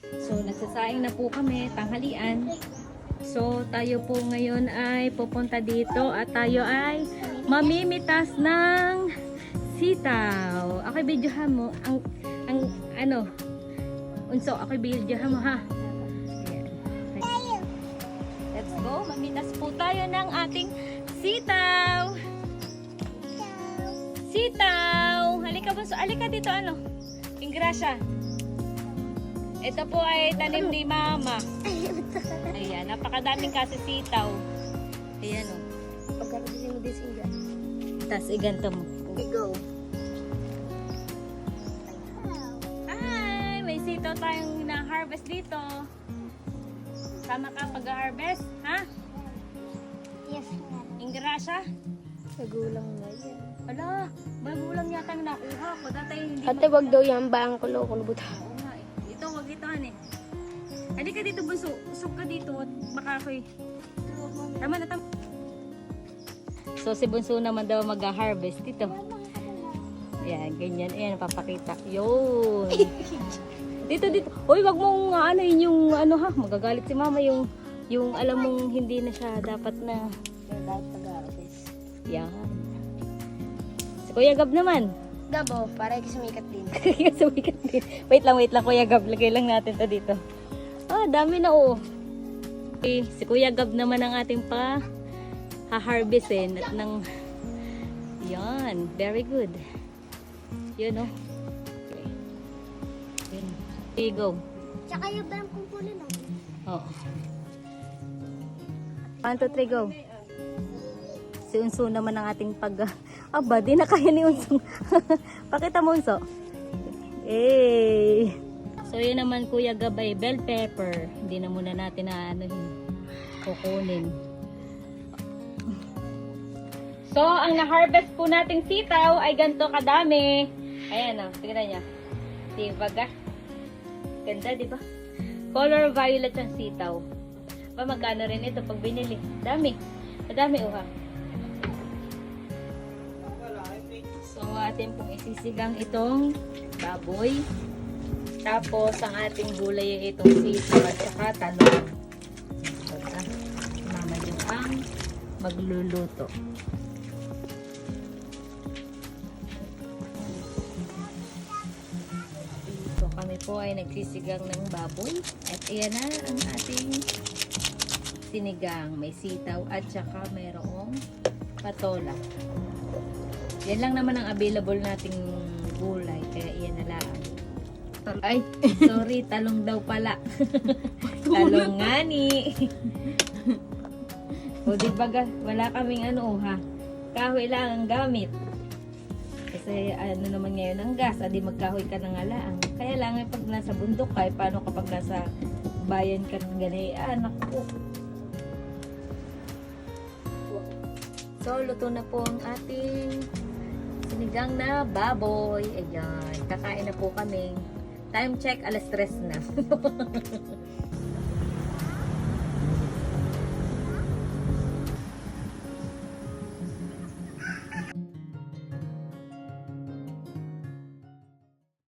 So, nagsasaing na po kami, tanghalian. So, tayo po ngayon ay pupunta dito at tayo ay mamimitas ng sitaw. Ako'y videohan mo. Unso, ako'y videohan mo ha. Ayan. Let's go. Mamitas po tayo ng ating sitaw. Sitaw. Halika bunso. Halika dito ano. Ingrasya. Ito po ay tanim ni Mama. Ayan, napakadaming kasi sitaw. Ayan o. Pagkakasin mo din siya. Tapos iganto mo. Okay, go. Hi! May sitaw tayong hina-harvest dito. Sama ka pag-harvest, ha? Yes, ma'am. Ingrasya? Nagulang na yan. Ala, bago lang yata ang nakuha ko. Dati hindi Ate, wag daw yan ba ang kulo-kulubot? Oo nga eh. Ito, wag ito eh. Halika dito bunso. Usok ka dito at baka ako'y... Tama na, tama. So si bunso naman daw mag-harvest dito. Ayan, ganyan. Ayan, papakita. Yun. Dito. Uy, wag mong ano yun yung ano ha. Magagalit si Mama yung alam mong hindi na siya dapat na... Dapat pag-harvest. Yan. Si Kuya Gab naman. Gabo, para sumikat din. Sumikat din. Wait lang Kuya Gab. Lagay lang natin to dito. Ah, dami na oh. Okay, si Kuya Gab naman ang ating pa ha-harvestin at ng yan, very good. Yun oh. Okay. Yun. Okay, go. Tsaka yung bang kumpulin no? Oh. 1, 2, 3, go. Si Unso naman ang ating pag... Aba, di na kaya ni Unso. Pakita mo, Unso. Eh. So, yun naman, Kuya Gabay, bell pepper. Hindi na muna natin na kukunin. So, ang na-harvest po nating sitaw ay ganito kadami. Ayan o, tingnan niya. Diba ga? Ganda, diba? Color violet ang sitaw. Ba, magkano rin ito pag binili? Dami. Madami ha. So, atin pong isisigang itong baboy. Tapos, ang ating gulay ay itong sitaw at saka talong. So, Mama yung ang magluluto. So, kami po ay nagsisigang ng baboy. At iyan na ang ating sinigang. May sitaw at saka mayroong patola. Yan lang naman ang available nating gulay. Kaya iyan na lang. Ay, sorry, talong daw pala. Talong nga ni. O di ba, wala kaming ano ha. Kahoy lang ang gamit. Kasi ano naman ngayon ang gas, adi magkahoy ka ng alaang. Kaya lang pag nasa bundok ka, paano kapag nasa bayan ka ng ganyan? Naku. So, luto na po ang ating sinigang na baboy. Ayan, kakain na po kami. Time check, 3:00 na.